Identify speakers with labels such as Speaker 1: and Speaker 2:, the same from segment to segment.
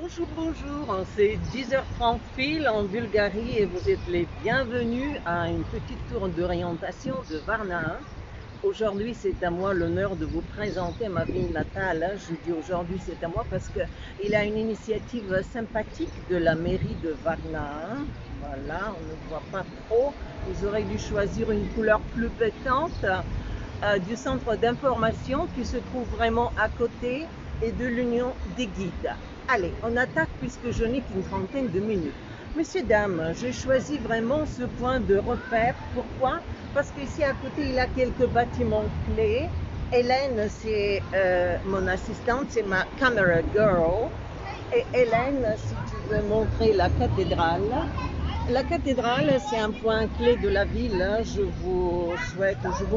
Speaker 1: Bonjour, bonjour, c'est 10h30 pile en Bulgarie et vous êtes les bienvenus à une petite tour d'orientation de Varna. Aujourd'hui, c'est à moi l'honneur de vous présenter ma ville natale. Je dis aujourd'hui c'est à moi parce qu'il a une initiative sympathique de la mairie de Varna. Voilà, on ne voit pas trop. Ils auraient dû choisir une couleur plus pétante du centre d'information qui se trouve vraiment à côté et de l'Union des guides. Allez, on attaque puisque je n'ai qu'une trentaine de minutes. Messieurs, dames, j'ai choisi vraiment ce point de repère. Pourquoi? Parce qu'ici à côté, il y a quelques bâtiments clés. Hélène, c'est mon assistante, c'est ma camera girl. Et Hélène, si tu veux montrer la cathédrale. La cathédrale, c'est un point clé de la ville. Je vous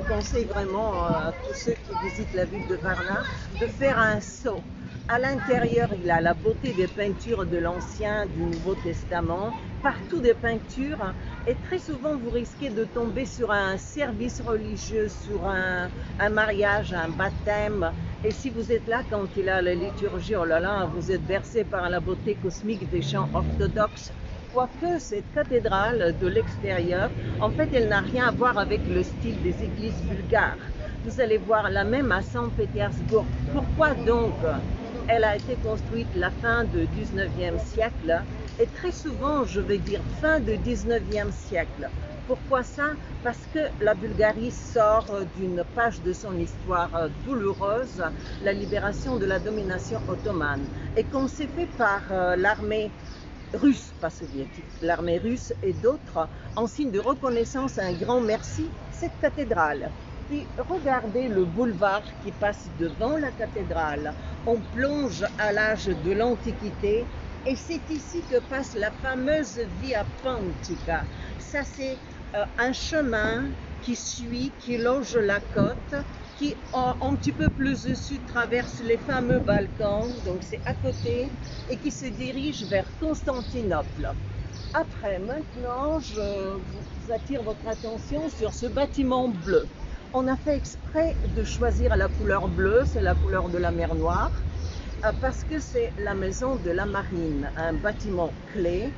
Speaker 1: conseille vraiment à tous ceux qui visitent la ville de Varna de faire un saut. À l'intérieur, il a la beauté des peintures de l'Ancien, du Nouveau Testament, partout des peintures. Et très souvent, vous risquez de tomber sur un service religieux, sur un mariage, un baptême. Et si vous êtes là quand il a la liturgie, oh là là, vous êtes bercé par la beauté cosmique des chants orthodoxes. Quoique cette cathédrale de l'extérieur, en fait, elle n'a rien à voir avec le style des églises bulgares. Vous allez voir la même à Saint-Pétersbourg. Pourquoi donc elle a été construite la fin du 19e siècle et très souvent, je vais dire fin du 19e siècle. Pourquoi ça? Parce que la Bulgarie sort d'une page de son histoire douloureuse, la libération de la domination ottomane, et qu'on s'est fait par l'armée russe, pas soviétique, l'armée russe et d'autres, en signe de reconnaissance, un grand merci, cette cathédrale. Puis regardez le boulevard qui passe devant la cathédrale. On plonge à l'âge de l'Antiquité et c'est ici que passe la fameuse Via Pontica. Ça, c'est un chemin qui longe la côte, qui un petit peu plus au sud traverse les fameux Balkans, donc c'est à côté, et qui se dirige vers Constantinople. Après, maintenant, je vous attire votre attention sur ce bâtiment bleu. On a fait exprès de choisir la couleur bleue, c'est la couleur de la mer Noire, parce que c'est la maison de la marine, un bâtiment clé.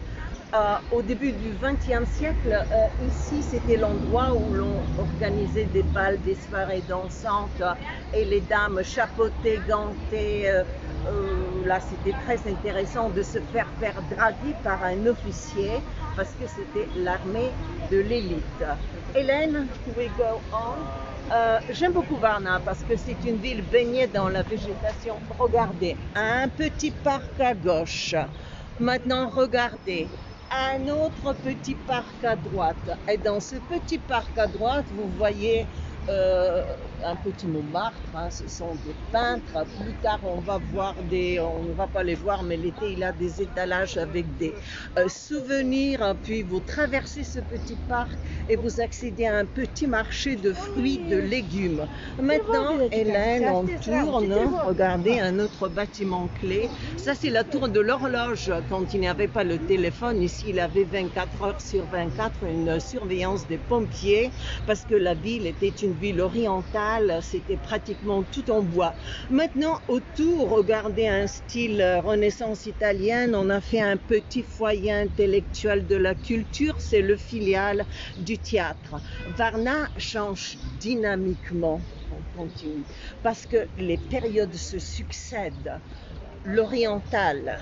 Speaker 1: Au début du XXe siècle, ici c'était l'endroit où l'on organisait des balles, des soirées dansantes et les dames chapeautées, gantées. Là c'était très intéressant de se faire draguer par un officier parce que c'était l'armée de l'élite. Hélène, we go on. J'aime beaucoup Varna parce que c'est une ville baignée dans la végétation. Regardez, un petit parc à gauche. Maintenant, regardez, un autre petit parc à droite. Et dans ce petit parc à droite, vous voyez un petit Montmartre, hein, ce sont des peintres. Plus tard, on ne va pas les voir, mais l'été, il a des étalages avec des souvenirs. Puis vous traversez ce petit parc et vous accédez à un petit marché de fruits, de légumes. Maintenant, Hélène, on tourne. Regardez un autre bâtiment clé. Ça, c'est la tour de l'horloge. Quand il n'y avait pas le téléphone, ici, il avait 24 heures sur 24 une surveillance des pompiers parce que la ville était une ville orientale, c'était pratiquement tout en bois. Maintenant, autour, regardez un style Renaissance italienne, on a fait un petit foyer intellectuel de la culture, c'est le filiale du théâtre. Varna change dynamiquement, on continue, parce que les périodes se succèdent. L'oriental,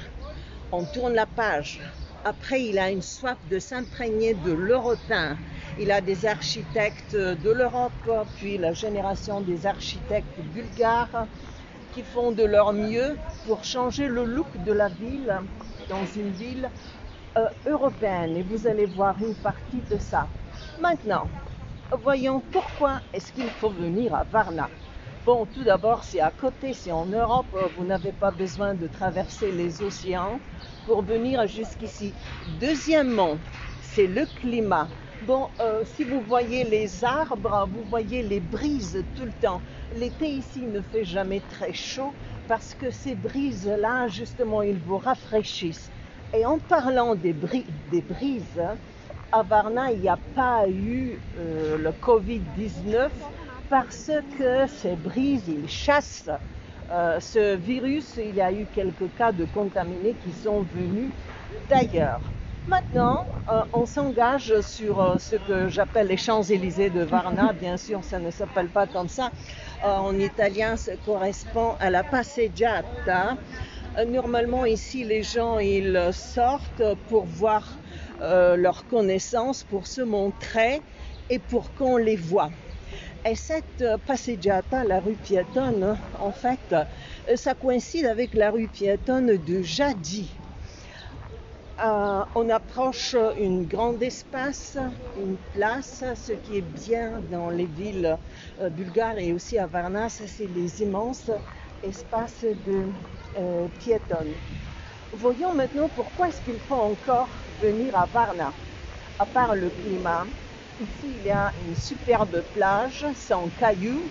Speaker 1: on tourne la page. Après, il a une soif de s'imprégner de l'européen. Il a des architectes de l'Europe, puis la génération des architectes bulgares qui font de leur mieux pour changer le look de la ville dans une ville européenne. Et vous allez voir une partie de ça. Maintenant, voyons pourquoi est-ce qu'il faut venir à Varna. Bon, tout d'abord, c'est à côté, c'est en Europe, vous n'avez pas besoin de traverser les océans pour venir jusqu'ici. Deuxièmement, c'est le climat. Bon, si vous voyez les arbres, vous voyez les brises tout le temps. L'été ici ne fait jamais très chaud parce que ces brises-là, justement, ils vous rafraîchissent. Et en parlant des brises, à Varna, il n'y a pas eu le Covid-19 parce que ces brises, ils chassent Ce virus, il y a eu quelques cas de contaminés qui sont venus d'ailleurs. Maintenant, on s'engage sur ce que j'appelle les Champs-Élysées de Varna. Bien sûr, ça ne s'appelle pas comme ça. En italien, ça correspond à la passeggiata. Normalement, ici, les gens, ils sortent pour voir leurs connaissances, pour se montrer et pour qu'on les voit. Et cette passeggiata, la rue piétonne, en fait, ça coïncide avec la rue piétonne de Jadi. On approche un grand espace, une place, ce qui est bien dans les villes bulgares et aussi à Varna, ça c'est les immenses espaces de piétonnes. Voyons maintenant pourquoi est-ce qu'il faut encore venir à Varna. À part le climat, ici il y a une superbe plage sans cailloux.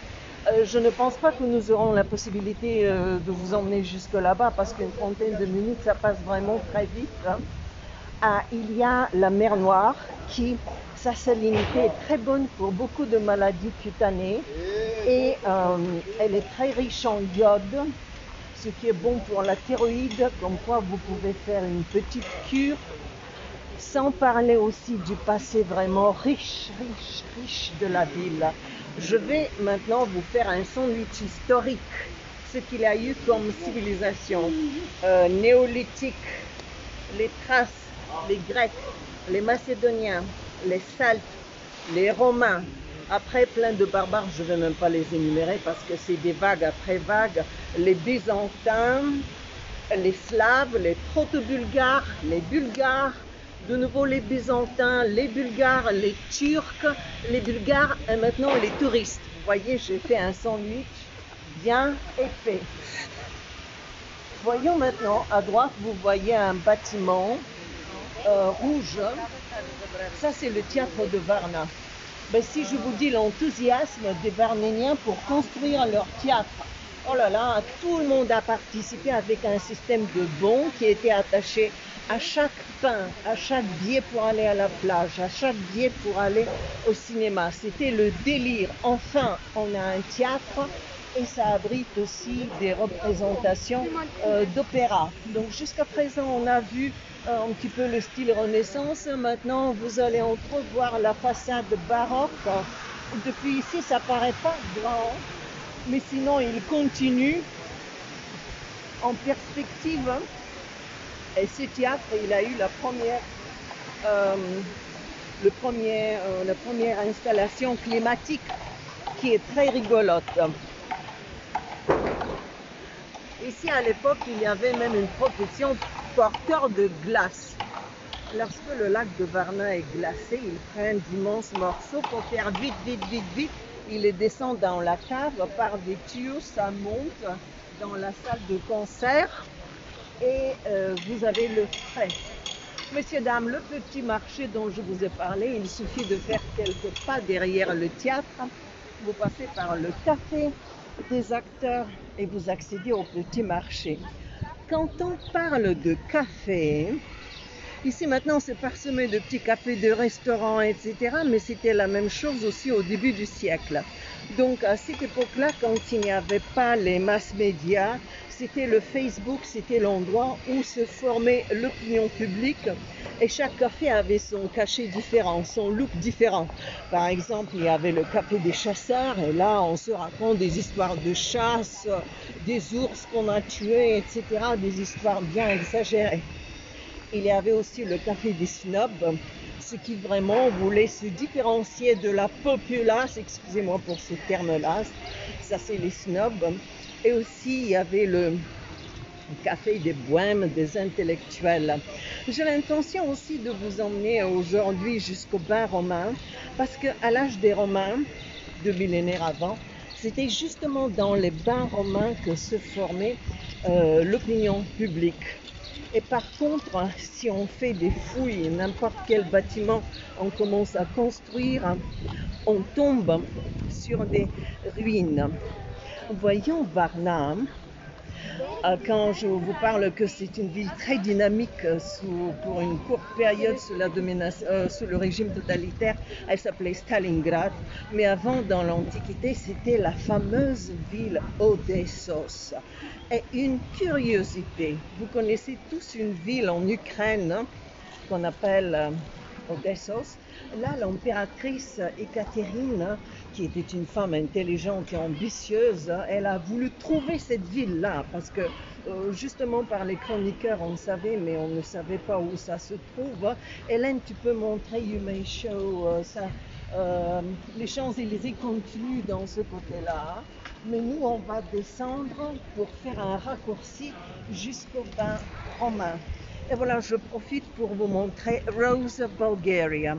Speaker 1: Je ne pense pas que nous aurons la possibilité de vous emmener jusque là-bas parce qu'une trentaine de minutes, ça passe vraiment très vite. Il y a la mer Noire qui, sa salinité est très bonne pour beaucoup de maladies cutanées et elle est très riche en iode, ce qui est bon pour la thyroïde, comme quoi vous pouvez faire une petite cure, sans parler aussi du passé vraiment riche de la ville. Je vais maintenant vous faire un sandwich historique, ce qu'il y a eu comme civilisation néolithique, les Thraces, les Grecs, les Macédoniens, les Celtes, les Romains, après plein de barbares, je ne vais même pas les énumérer parce que c'est des vagues après vagues, les Byzantins, les Slaves, les Proto-Bulgares, les Bulgares, de nouveau les Byzantins, les Bulgares, les Turcs, les Bulgares et maintenant les touristes. Vous voyez, j'ai fait un sandwich bien épais. Voyons maintenant, à droite, vous voyez un bâtiment rouge. Ça, c'est le théâtre de Varna. Ben, si je vous dis l'enthousiasme des Varnéniens pour construire leur théâtre, oh là là, tout le monde a participé avec un système de bons qui était attaché à chaque pain, à chaque billet pour aller à la plage, à chaque billet pour aller au cinéma. C'était le délire. Enfin, on a un théâtre et ça abrite aussi des représentations d'opéra. Donc jusqu'à présent, on a vu un petit peu le style Renaissance. Maintenant, vous allez entrevoir la façade baroque. Depuis ici, ça paraît pas grand, mais sinon, il continue en perspective. Et ce théâtre, il a eu la première installation climatique qui est très rigolote. Ici, à l'époque, il y avait même une profession porteur de glace. Lorsque le lac de Varna est glacé, ils prennent d'immenses morceaux pour faire vite. Ils les descendent dans la cave par des tuyaux, ça monte dans la salle de concert et vous avez le frais. Messieurs, dames, le petit marché dont je vous ai parlé, il suffit de faire quelques pas derrière le théâtre. Vous passez par le café des acteurs et vous accédez au petit marché. Quand on parle de café, ici maintenant c'est parsemé de petits cafés, de restaurants, etc. Mais c'était la même chose aussi au début du siècle. Donc à cette époque-là, quand il n'y avait pas les mass médias, c'était le Facebook, c'était l'endroit où se formait l'opinion publique et chaque café avait son cachet différent, son look différent. Par exemple, il y avait le café des chasseurs et là on se raconte des histoires de chasse, des ours qu'on a tués, etc. Des histoires bien exagérées. Il y avait aussi le café des snobs, ce qui vraiment voulait se différencier de la populace, excusez-moi pour ce terme-là, ça c'est les snobs. Et aussi il y avait le café des bohèmes, des intellectuels. J'ai l'intention aussi de vous emmener aujourd'hui jusqu'aux bains romains, parce qu'à l'âge des Romains, 2 millénaires avant, c'était justement dans les bains romains que se formait l'opinion publique. Et par contre, si on fait des fouilles, n'importe quel bâtiment, on commence à construire, on tombe sur des ruines. Voyons Varna. Quand je vous parle que c'est une ville très dynamique pour une courte période sous le régime totalitaire, elle s'appelait Stalingrad. Mais avant, dans l'Antiquité, c'était la fameuse ville Odessos. Et une curiosité, vous connaissez tous une ville en Ukraine qu'on appelle Odessos. Là, l'impératrice Ekaterine, qui était une femme intelligente et ambitieuse, elle a voulu trouver cette ville-là, parce que justement par les chroniqueurs on savait, mais on ne savait pas où ça se trouve. Hélène, tu peux montrer, you may show ça. Les Champs-Élysées continuent dans ce côté-là, mais nous on va descendre pour faire un raccourci jusqu'au bain romain. Et voilà, je profite pour vous montrer Rose Bulgaria.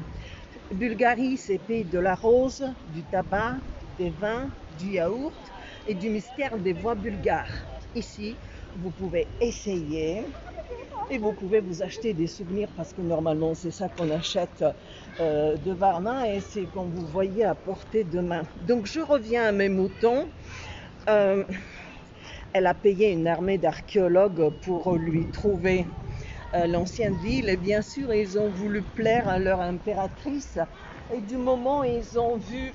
Speaker 1: Bulgarie, c'est pays de la rose, du tabac, des vins, du yaourt et du mystère des voix bulgares. Ici, vous pouvez essayer et vous pouvez vous acheter des souvenirs, parce que normalement c'est ça qu'on achète de Varna, et c'est comme vous voyez à portée de main. Donc je reviens à mes moutons. Elle a payé une armée d'archéologues pour lui trouver l'ancienne ville, et bien sûr ils ont voulu plaire à leur impératrice, et du moment où ils ont vu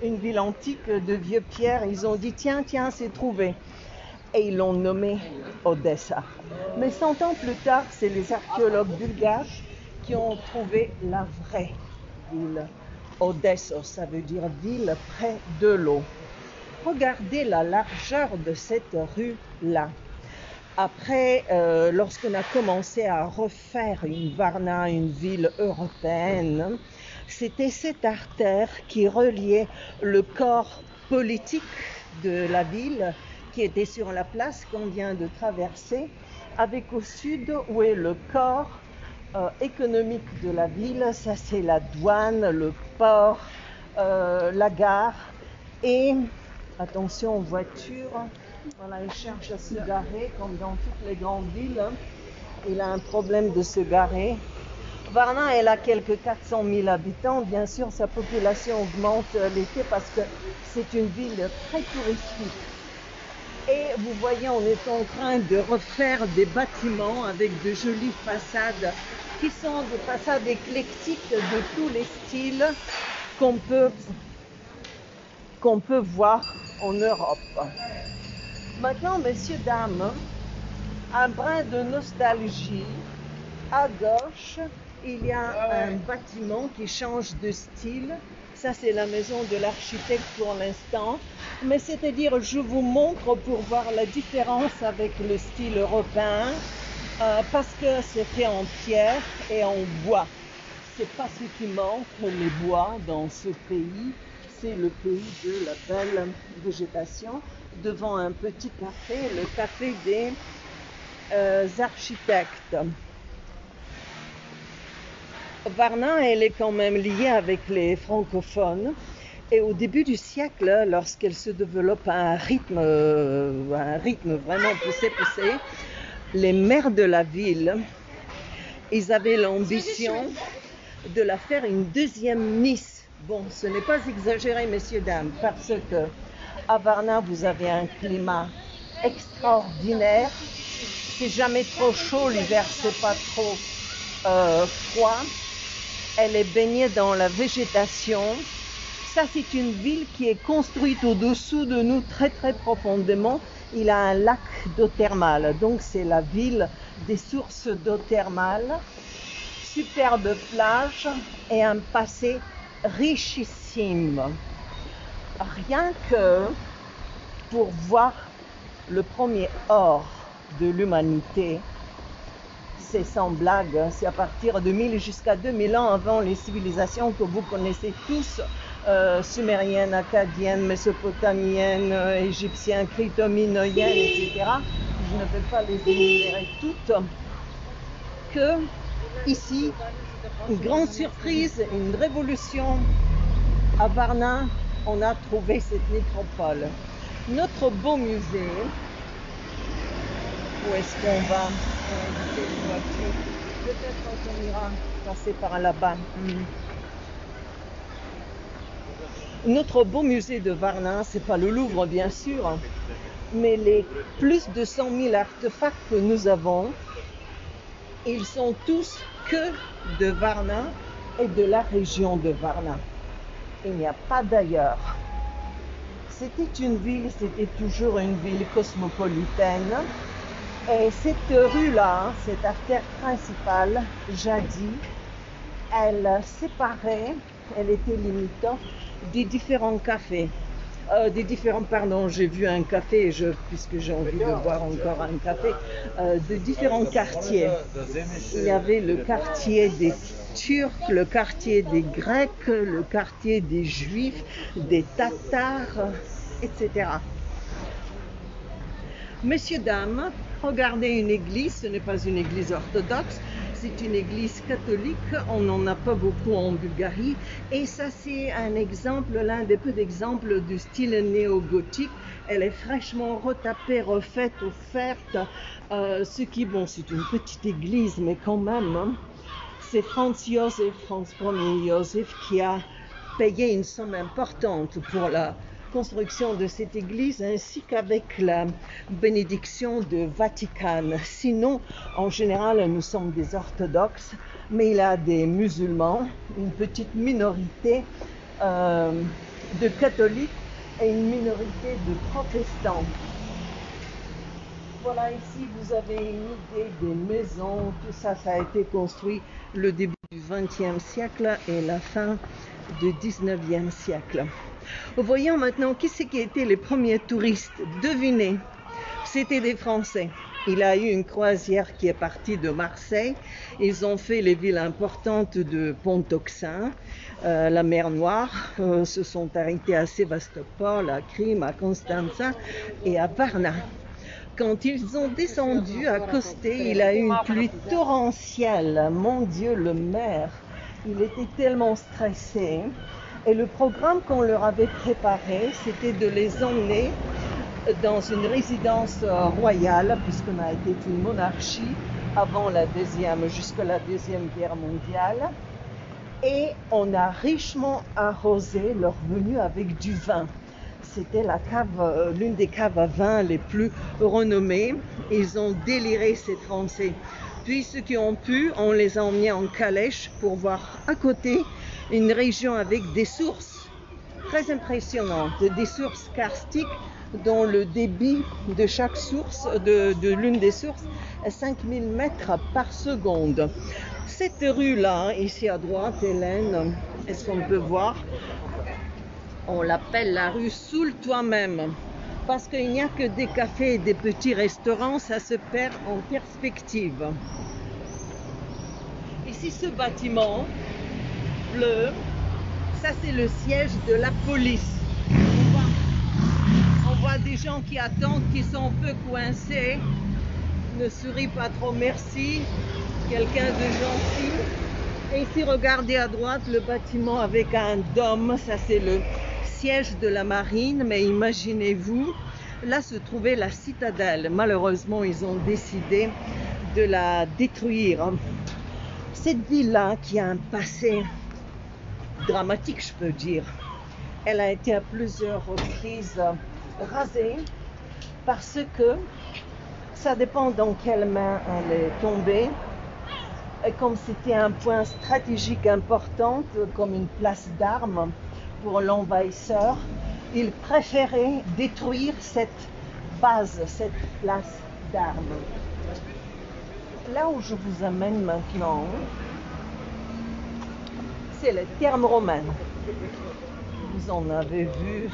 Speaker 1: une ville antique de vieux pierres, ils ont dit tiens c'est trouvé, et ils l'ont nommée Odessa. Mais 100 ans plus tard, c'est les archéologues bulgares qui ont trouvé la vraie ville. Odessa, ça veut dire ville près de l'eau. Regardez la largeur de cette rue-là. Après, lorsqu'on a commencé à refaire une Varna, une ville européenne, c'était cette artère qui reliait le corps politique de la ville, qui était sur la place qu'on vient de traverser, avec au sud où est le corps économique de la ville. Ça, c'est la douane, le port, la gare, et attention aux voitures. Voilà, il cherche à se garer comme dans toutes les grandes villes. Il a un problème de se garer. Varna, elle a quelques 400 000 habitants. Bien sûr, sa population augmente l'été parce que c'est une ville très touristique. Et vous voyez, on est en train de refaire des bâtiments avec de jolies façades qui sont des façades éclectiques de tous les styles qu'on peut voir en Europe. Maintenant, messieurs, dames, un brin de nostalgie. À gauche, il y a un bâtiment qui change de style. Ça, c'est la maison de l'architecte pour l'instant. Mais c'est-à-dire, je vous montre pour voir la différence avec le style européen, parce que c'est fait en pierre et en bois. C'est pas ce qui manque, les bois, dans ce pays. C'est le pays de la belle végétation. Devant un petit café, le café des architectes. Varna, elle est quand même liée avec les francophones. Et au début du siècle, lorsqu'elle se développe à un rythme vraiment poussé, les maires de la ville, ils avaient l'ambition de la faire une deuxième Nice. Bon, ce n'est pas exagéré, messieurs, dames, parce que à Varna, vous avez un climat extraordinaire. C'est jamais trop chaud, l'hiver, c'est pas trop froid. Elle est baignée dans la végétation. Ça, c'est une ville qui est construite au-dessous de nous très très profondément. Il a un lac d'eau thermale, donc c'est la ville des sources d'eau thermale. Superbe plage et un passé richissime. Rien que pour voir le premier or de l'humanité, c'est sans blague, c'est à partir de 1000 jusqu'à 2000 ans avant les civilisations que vous connaissez tous, sumériennes, akkadiennes, mésopotamiennes, égyptiennes, crito-minoïennes, etc. Je ne vais pas les énumérer toutes. Que ici, une grande surprise, une révolution à Varna, on a trouvé cette nécropole. Notre beau musée, où est-ce qu'on va inviter les voitures? Peut-être qu'on ira passer par là-bas. Notre beau musée de Varna, c'est pas le Louvre bien sûr, mais les plus de 100 000 artefacts que nous avons, ils sont tous que de Varna et de la région de Varna. Il n'y a pas d'ailleurs. C'était une ville, c'était toujours une ville cosmopolitaine. Et cette rue-là, cette artère principale, jadis, elle séparait, elle était limitrophe des différents cafés. J'ai vu un café, puisque j'ai envie de boire encore un café, de différents quartiers. Il y avait le quartier des Turcs, le quartier des Grecs, le quartier des Juifs, des Tatars, etc. Messieurs, dames, regardez une église, ce n'est pas une église orthodoxe, c'est une église catholique, on n'en a pas beaucoup en Bulgarie, et ça c'est un exemple, l'un des peu d'exemples du style néo-gothique. Elle est fraîchement retapée, refaite, offerte, c'est une petite église, mais quand même, hein, c'est Franz Ier Joseph qui a payé une somme importante pour la construction de cette église, ainsi qu'avec la bénédiction de Vatican. Sinon, en général, nous sommes des orthodoxes, mais il y a des musulmans, une petite minorité de catholiques et une minorité de protestants. Voilà, ici vous avez une idée des maisons, tout ça, ça a été construit le début du XXe siècle et la fin du XIXe siècle. Voyons maintenant qui c'est qui étaient les premiers touristes. Devinez, c'était des Français. Il a eu une croisière qui est partie de Marseille. Ils ont fait les villes importantes de Pont-Euxin, la mer Noire, se sont arrêtés à Sébastopol, à Crime, à Constanța et à Varna. Quand ils ont descendu à Costé, il a eu une pluie torrentielle. Mon Dieu, le maire, il était tellement stressé. Et le programme qu'on leur avait préparé, c'était de les emmener dans une résidence royale, puisqu'on a été une monarchie jusqu'à la Deuxième Guerre mondiale. Et on a richement arrosé leur venue avec du vin. C'était l'une des caves à vin les plus renommées. Ils ont déliré, ces Français. Puis ceux qui ont pu, on les a emmenés en calèche pour voir à côté une région avec des sources très impressionnantes, des sources karstiques dont le débit de chaque source, de l'une des sources, est 5000 mètres par seconde. Cette rue-là, ici à droite, Hélène, est-ce qu'on peut voir? On l'appelle la rue sous le toit-même, parce qu'il n'y a que des cafés et des petits restaurants, ça se perd en perspective. Ici, ce bâtiment bleu, ça c'est le siège de la police. On voit des gens qui attendent, qui sont un peu coincés. Ne souris pas trop, merci. Quelqu'un de gentil. Et ici, regardez à droite le bâtiment avec un dôme, ça c'est le siège de la marine, mais imaginez-vous, là se trouvait la citadelle. Malheureusement, ils ont décidé de la détruire. Cette ville-là, qui a un passé dramatique, je peux dire, elle a été à plusieurs reprises rasée parce que ça dépend dans quelle main elle est tombée. Et comme c'était un point stratégique important, comme une place d'armes pour l'envahisseur, il préférait détruire cette base, cette place d'armes. Là où je vous amène maintenant, c'est les thermes romaines. Vous en avez vu,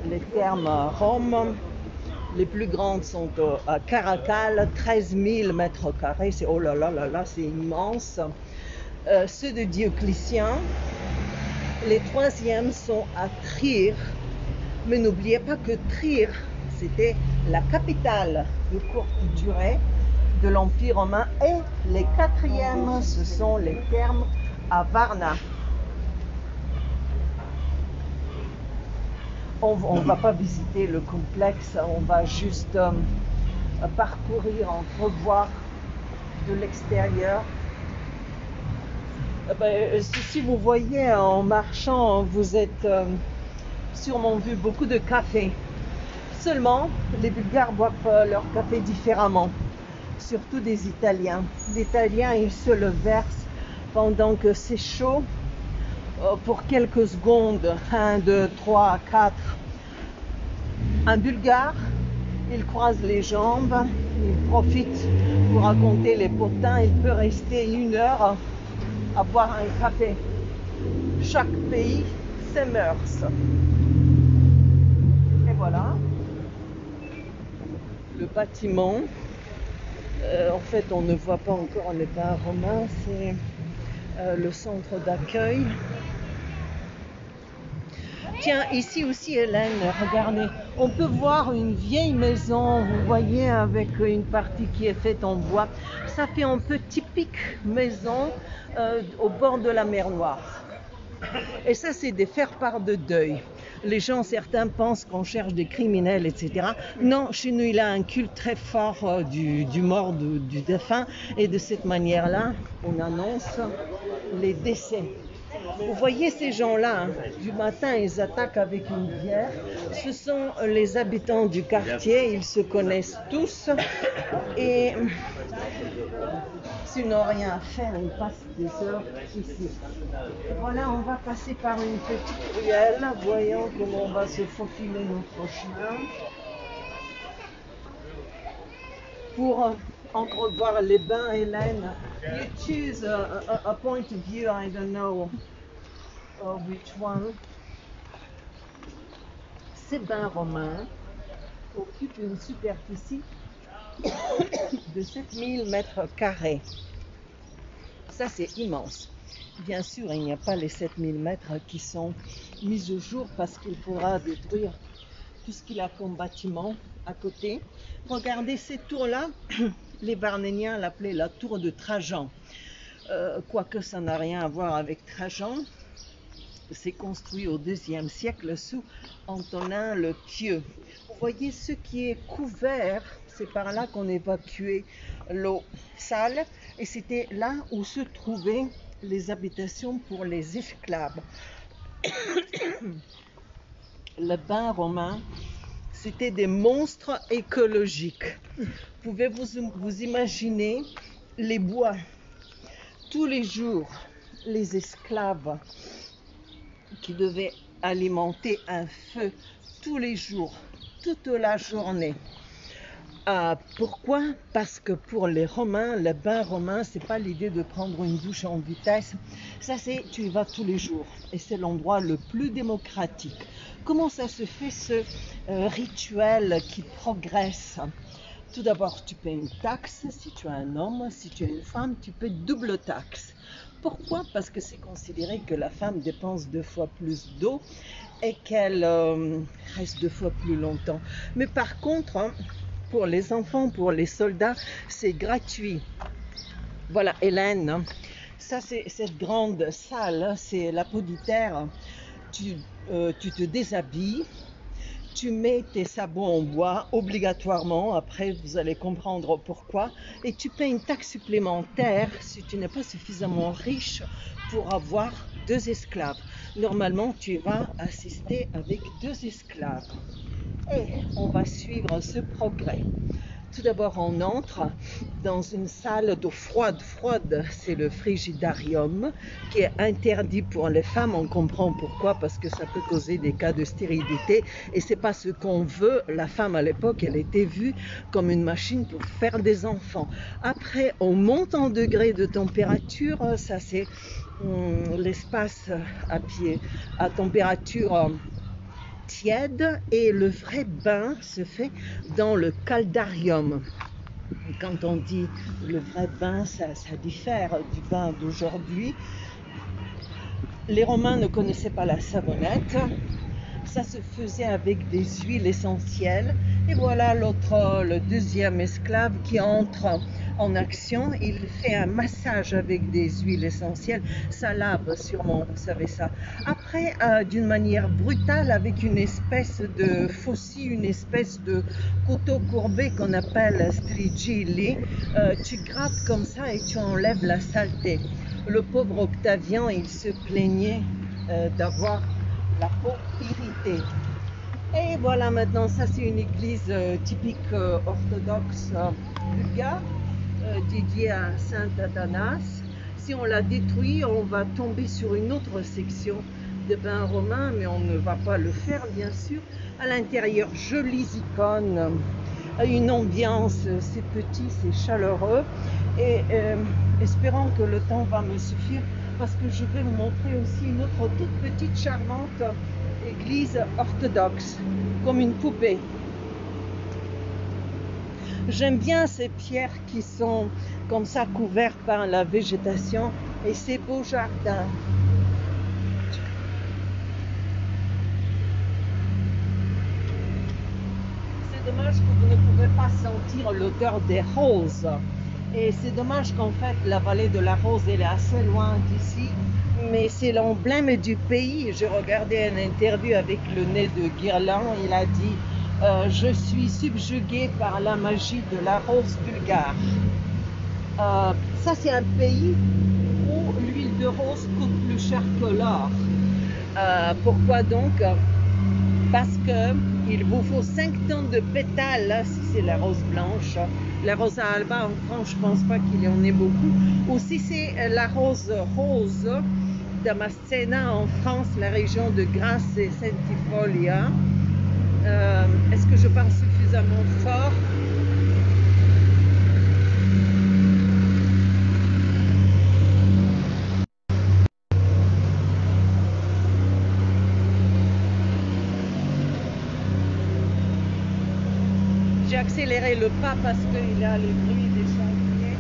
Speaker 1: les thermes à Rome. Les plus grandes sont à Caracal, 13 000 mètres carrés. C'est oh là là là là, c'est immense. Ceux de Dioclétien. Les troisièmes sont à Trier. Mais n'oubliez pas que Trier, c'était la capitale de courte durée de l'Empire romain. Et les quatrièmes, ce sont les thermes à Varna. On ne va pas visiter le complexe, on va juste parcourir, entrevoir de l'extérieur. Si vous voyez en marchant, vous êtes sûrement vu beaucoup de cafés. Seulement, les Bulgares boivent leur café différemment, surtout des Italiens. Les Italiens, ils se le versent pendant que c'est chaud, pour quelques secondes, 1, 2, 3, 4. Un Bulgare, il croise les jambes, il profite pour raconter les potins, il peut rester 1 heure à boire un café. Chaque pays, ses mœurs. Et voilà, le bâtiment, en fait on ne voit pas encore les bains romains, c'est le centre d'accueil. Tiens, ici aussi Hélène, regardez, on peut voir une vieille maison, vous voyez, avec une partie qui est faite en bois. Ça fait un peu typique maison au bord de la mer Noire. Et ça, c'est des faire-part de deuil. Les gens, certains pensent qu'on cherche des criminels, etc. Non, chez nous, il y a un culte très fort du mort, du défunt. Et de cette manière-là, on annonce les décès. Vous voyez ces gens-là, hein, du matin, ils attaquent avec une bière. Ce sont les habitants du quartier, ils se connaissent tous. Et s'ils n'ont rien à faire, ils passent des heures ici. Voilà, on va passer par une petite ruelle. Voyons comment on va se faufiler notre chemin. Pour encore voir les bains, Hélène, you choose a point of view, I don't know which one. Ces bains romains occupent une superficie de 7000 mètres carrés. Ça, c'est immense. Bien sûr, il n'y a pas les 7000 mètres qui sont mis au jour parce qu'il faudra détruire tout ce qu'il y a comme bâtiment à côté. Regardez cette tour-là, les Varnéniens l'appelaient la tour de Trajan. Quoique ça n'a rien à voir avec Trajan, c'est construit au IIe siècle sous Antonin le Pieux. Vous voyez ce qui est couvert, c'est par là qu'on évacuait l'eau sale et c'était là où se trouvaient les habitations pour les esclaves. Le bain romain, c'était des monstres écologiques. Pouvez-vous imaginer les bois tous les jours, les esclaves qui devaient alimenter un feu tous les jours, toute la journée. Pourquoi? Parce que pour les Romains, le bain romain, c'est pas l'idée de prendre une douche en vitesse. Ça, c'est tu y vas tous les jours et c'est l'endroit le plus démocratique. Comment ça se fait ce rituel qui progresse? Tout d'abord, tu paies une taxe si tu es un homme, si tu es une femme, tu paies double taxe. Pourquoi? Parce que c'est considéré que la femme dépense 2 fois plus d'eau et qu'elle reste 2 fois plus longtemps. Mais par contre, pour les enfants, pour les soldats, c'est gratuit. Voilà, Hélène, ça c'est cette grande salle, c'est l'apoditère. Tu te déshabilles, tu mets tes sabots en bois obligatoirement, après vous allez comprendre pourquoi, et tu paies une taxe supplémentaire si tu n'es pas suffisamment riche pour avoir 2 esclaves. Normalement, tu vas assister avec 2 esclaves. Et on va suivre ce progrès. Tout d'abord, on entre dans une salle d'eau froide. C'est le frigidarium qui est interdit pour les femmes. On comprend pourquoi, parce que ça peut causer des cas de stérilité et c'est pas ce qu'on veut. La femme à l'époque, elle était vue comme une machine pour faire des enfants. Après, on monte en degrés de température. Ça, c'est l'espace à pied à température tiède et le vrai bain se fait dans le caldarium. Quand on dit le vrai bain, ça diffère du bain d'aujourd'hui. Les Romains ne connaissaient pas la savonnette. Ça se faisait avec des huiles essentielles. Et voilà le 2e esclave qui entre en action. Il fait un massage avec des huiles essentielles. Ça lave sûrement, vous savez ça. Après, d'une manière brutale, avec une espèce de faucille, une espèce de couteau courbé qu'on appelle strigili, tu grattes comme ça et tu enlèves la saleté. Le pauvre Octavien, il se plaignait d'avoir la peau irritée. Et voilà, maintenant, ça c'est une église typique orthodoxe bulgare, dédiée à Saint Athanas. Si on la détruit, on va tomber sur une autre section de bains romains, mais on ne va pas le faire, bien sûr. À l'intérieur, jolies icônes, une ambiance, c'est petit, c'est chaleureux. Et espérons que le temps va me suffire, parce que je vais vous montrer aussi une autre toute petite charmante église orthodoxe, comme une poupée. J'aime bien ces pierres qui sont comme ça couvertes par la végétation et ces beaux jardins. C'est dommage que vous ne pouvez pas sentir l'odeur des roses. Et c'est dommage qu'en fait la vallée de la Rose elle est assez loin d'ici, mais c'est l'emblème du pays. J'ai regardé une interview avec le nez de Guerlain, il a dit je suis subjugué par la magie de la rose bulgare. Ça c'est un pays où l'huile de rose coûte plus cher que l'or. Pourquoi donc? Parce que il vous faut 5 tonnes de pétales là, si c'est la rose blanche. La rosa alba en France, je pense pas qu'il y en ait beaucoup. Ou si c'est la rose Damascena en France, la région de Grasse et Centifolia. Est-ce que je parle suffisamment fort? J'ai accéléré le pas parce qu'il y a les bruits des chantiers.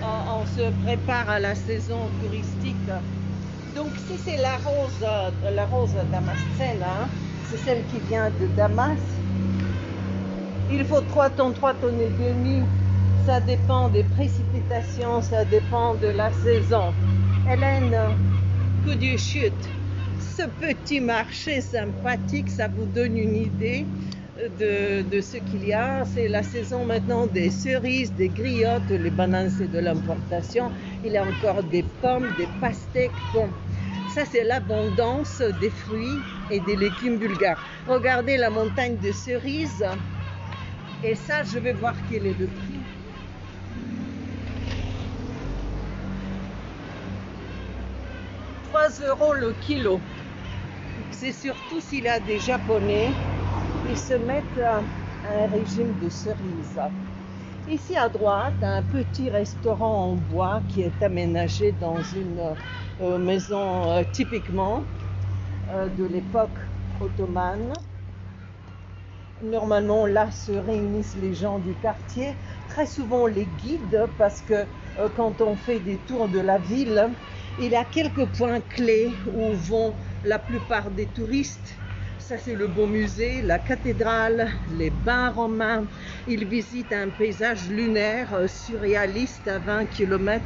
Speaker 1: On se prépare à la saison touristique. Donc si c'est la rose Damascena, c'est celle qui vient de Damas. Il faut 3 tonnes et demi. Ça dépend des précipitations, ça dépend de la saison. Hélène, coup de chute. Ce petit marché sympathique, ça vous donne une idée de ce qu'il y a. C'est la saison maintenant des cerises, des griottes, les bananes c'est de l'importation. Il y a encore des pommes, des pastèques. Bon, ça c'est l'abondance des fruits et des légumes bulgares. Regardez la montagne de cerises. Et ça, je vais voir quel est le prix. €3 le kilo. C'est surtout s'il y a des Japonais, ils se mettent à un régime de cerises. Ici à droite, un petit restaurant en bois qui est aménagé dans une maison typiquement de l'époque ottomane. Normalement, là se réunissent les gens du quartier, très souvent les guides, parce que quand on fait des tours de la ville, il y a quelques points clés où vont la plupart des touristes. Ça, c'est le beau musée, la cathédrale, les bains romains. Ils visitent un paysage lunaire surréaliste à 20 km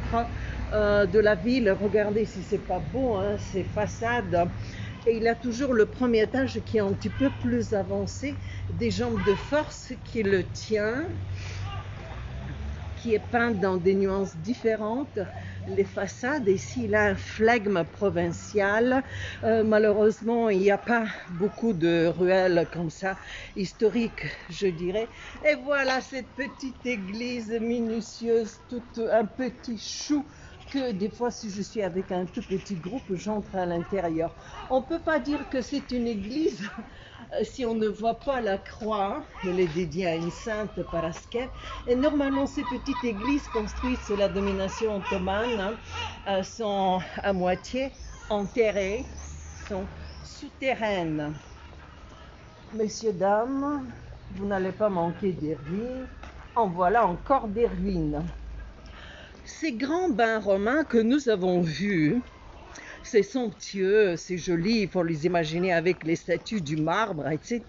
Speaker 1: de la ville. Regardez si c'est pas beau, hein, ces façades. Et il a toujours le premier étage qui est un petit peu plus avancé, des jambes de force qui le tient, qui est peint dans des nuances différentes. Les façades, ici il a un flegme provincial. Malheureusement, il n'y a pas beaucoup de ruelles comme ça, historiques, je dirais. Et voilà cette petite église minutieuse, tout un petit chou, que des fois, si je suis avec un tout petit groupe, j'entre à l'intérieur. On ne peut pas dire que c'est une église si on ne voit pas la croix. Elle est dédiée à une sainte Paraskev. Et normalement, ces petites églises construites sous la domination ottomane sont à moitié enterrées, sont souterraines. Messieurs, dames, vous n'allez pas manquer des ruines. En voilà encore des ruines. Ces grands bains romains que nous avons vus, c'est somptueux, c'est joli, il faut les imaginer avec les statues du marbre, etc.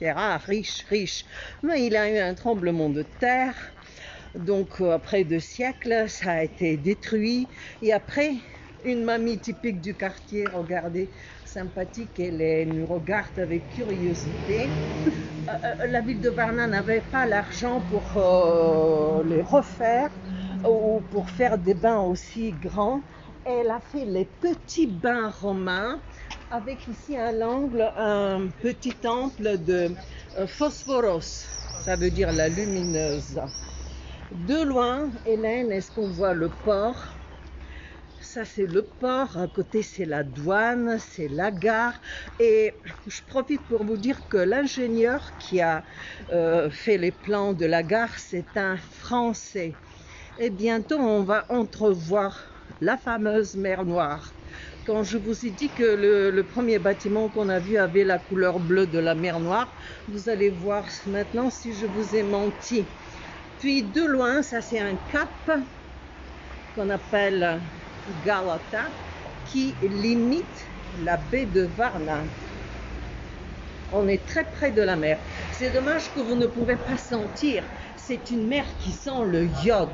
Speaker 1: Riche, riche. Mais il y a eu un tremblement de terre, donc après 2 siècles, ça a été détruit. Et après, une mamie typique du quartier, regardez, sympathique, elle nous regarde avec curiosité. La ville de Varna n'avait pas l'argent pour les refaire ou pour faire des bains aussi grands. Elle a fait les petits bains romains avec ici à l'angle un petit temple de Phosphoros, ça veut dire la lumineuse. De loin, Hélène, est-ce qu'on voit le port? Ça, c'est le port. À côté, c'est la douane, c'est la gare. Et je profite pour vous dire que l'ingénieur qui a fait les plans de la gare, c'est un Français. Et bientôt, on va entrevoir la fameuse mer Noire. Quand je vous ai dit que le premier bâtiment qu'on a vu avait la couleur bleue de la mer Noire, vous allez voir maintenant si je vous ai menti. Puis de loin, ça c'est un cap qu'on appelle Galata, qui limite la baie de Varna. On est très près de la mer. C'est dommage que vous ne pouvez pas sentir. C'est une mer qui sent le iode.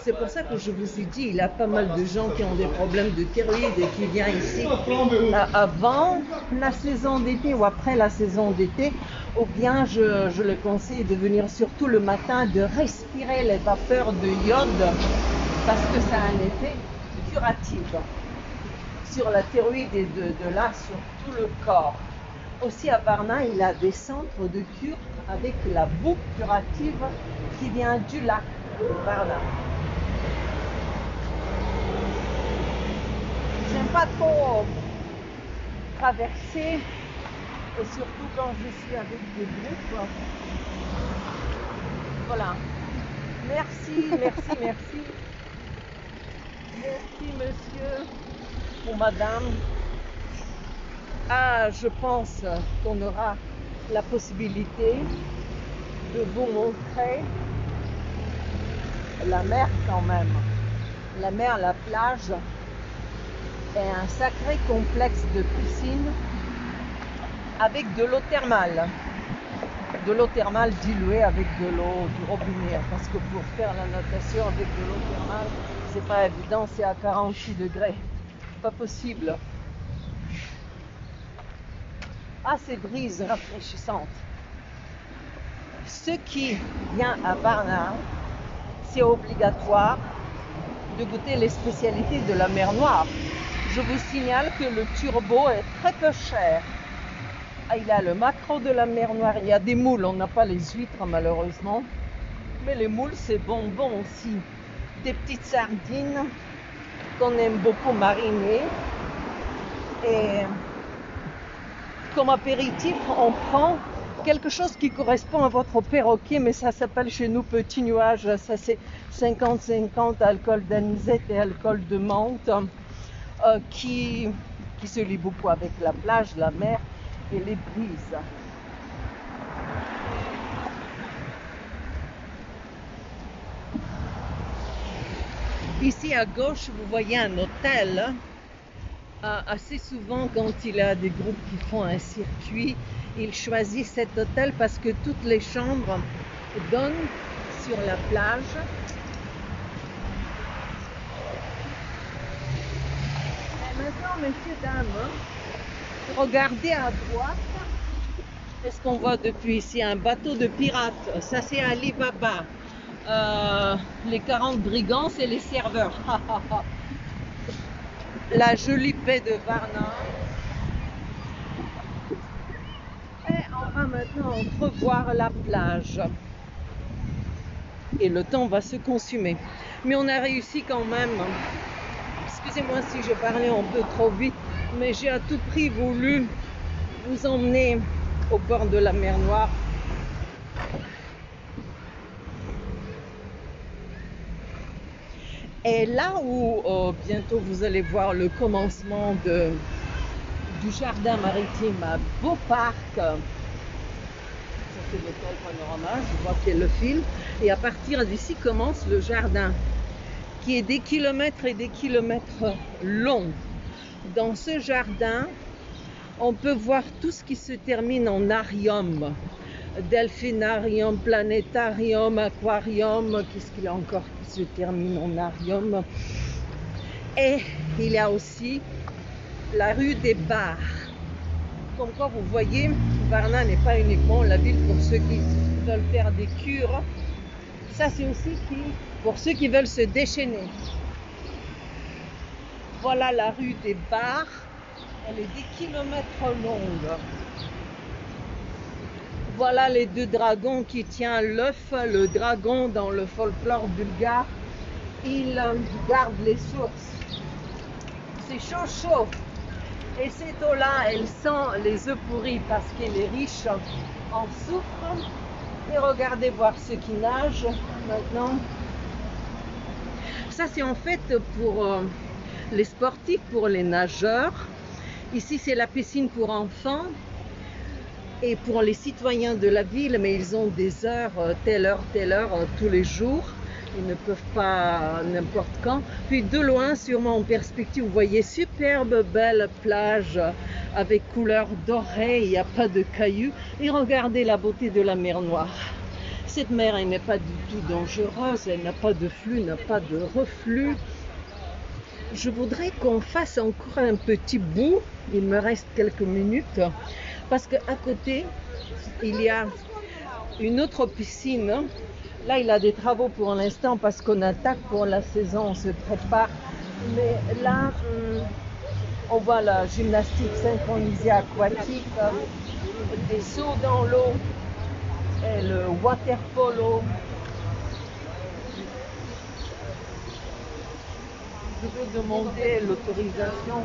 Speaker 1: C'est pour ça que je vous ai dit, il y a pas mal de gens qui ont des problèmes de thyroïde et qui viennent ici avant la saison d'été ou après la saison d'été. Ou bien je le conseille de venir surtout le matin, de respirer les vapeurs de iode parce que ça a un effet curatif sur la thyroïde et de là sur tout le corps. Aussi à Varna, il y a des centres de cure avec la boue curative qui vient du lac de Varna. J'aime pas trop traverser, et surtout quand je suis avec des groupes. Voilà. Merci, merci, merci. Merci monsieur ou madame. Ah, je pense qu'on aura la possibilité de vous montrer la mer quand même. La mer, la plage est un sacré complexe de piscine avec de l'eau thermale. De l'eau thermale diluée avec de l'eau du robinet. Parce que pour faire la natation avec de l'eau thermale, c'est pas évident, c'est à 46 degrés. Pas possible. Ah, ces brises rafraîchissantes. Ce qui vient à Varna, c'est obligatoire de goûter les spécialités de la mer Noire. Je vous signale que le turbo est très peu cher. Il y a le maquereau de la mer Noire, il y a des moules, on n'a pas les huîtres malheureusement, mais les moules c'est bonbon aussi. Des petites sardines qu'on aime beaucoup mariner. Et comme apéritif, on prend quelque chose qui correspond à votre perroquet, mais ça s'appelle chez nous petit nuage. Ça c'est 50-50 alcool d'anisette et alcool de menthe qui se lie beaucoup avec la plage, la mer et les brises. Ici à gauche, vous voyez un hôtel. Assez souvent, quand il y a des groupes qui font un circuit, ils choisissent cet hôtel parce que toutes les chambres donnent sur la plage. Et maintenant, messieurs, dames, regardez à droite. Est-ce qu'on voit depuis ici un bateau de pirates? Ça, c'est Alibaba. Les 40 brigands, c'est les serveurs. La jolie baie de Varna. Et on va maintenant entrevoir la plage. Et le temps va se consumer. Mais on a réussi quand même. Excusez-moi si je parlais un peu trop vite, mais j'ai à tout prix voulu vous emmener au bord de la mer Noire. Et là où bientôt vous allez voir le commencement du jardin maritime à Beauparc, ça c'est l'hôtel Panorama, je vois qu'il y a le fil, et à partir d'ici commence le jardin qui est des kilomètres et des kilomètres long. Dans ce jardin, on peut voir tout ce qui se termine en arium. Delphinarium, planétarium, aquarium, qu'est-ce qu'il y a encore qui se termine en arium? Et il y a aussi la rue des bars. Comme quoi vous voyez, Varna n'est pas uniquement la ville pour ceux qui veulent faire des cures. Ça c'est aussi pour ceux qui veulent se déchaîner. Voilà la rue des bars. Elle est des kilomètres longue. Voilà les deux dragons qui tiennent l'œuf. Le dragon, dans le folklore bulgare, il garde les sources. C'est chaud, chaud. Et cette eau-là, elle sent les œufs pourris parce que les riches en souffrent. Et regardez voir ceux qui nagent maintenant. Ça, c'est en fait pour les sportifs, pour les nageurs. Ici, c'est la piscine pour enfants. Et pour les citoyens de la ville, mais ils ont des heures, telle heure, tous les jours. Ils ne peuvent pas n'importe quand. Puis de loin, sûrement en perspective, vous voyez superbe belle plage avec couleur dorée, il n'y a pas de cailloux. Et regardez la beauté de la mer Noire. Cette mer, elle n'est pas du tout dangereuse, elle n'a pas de flux, n'a pas de reflux. Je voudrais qu'on fasse encore un petit bout, il me reste quelques minutes. Parce qu'à côté, il y a une autre piscine. Là, il y a des travaux pour l'instant parce qu'on attaque pour la saison, on se prépare. Mais là, on voit la gymnastique synchronisée aquatique, des sauts dans l'eau, et le water polo. Je vais demander l'autorisation.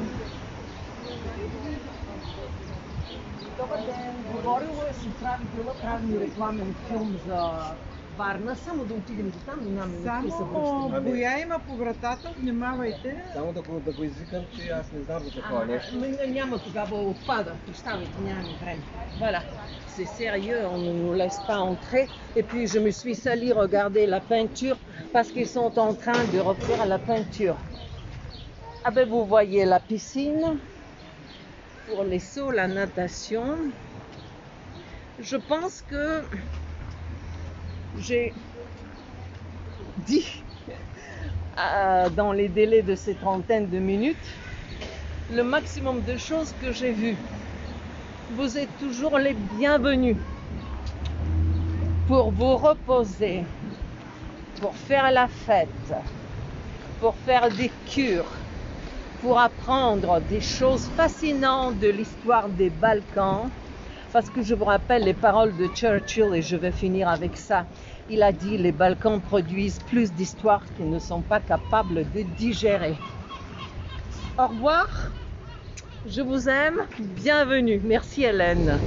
Speaker 1: Dobar den, govorilo je si bilo pravi reklamen film za Varna, само да отидем до там и нямаме никакви съвръщания.
Speaker 2: Само боя има по вратата, внимавайте.
Speaker 3: Само да го извикам, че аз не знам за такова нещо.
Speaker 1: Няма, тогава отпада. Прощавайте, нямаме време. Voilà. C'est sérieux, on ne nous laisse pas entrer. Et puis je me suis salie, regardez la peinture, parce qu'ils sont en train de refaire la peinture. Ah ben vous voyez la piscine. Pour les sauts, la natation, je pense que j'ai dit dans les délais de ces trentaines de minutes le maximum de choses que j'ai vues. Vous êtes toujours les bienvenus pour vous reposer, pour faire la fête, pour faire des cures, pour apprendre des choses fascinantes de l'histoire des Balkans, parce que je vous rappelle les paroles de Churchill et je vais finir avec ça. Il a dit les Balkans produisent plus d'histoires qu'ils ne sont pas capables de digérer. Au revoir, je vous aime, bienvenue. Merci Hélène.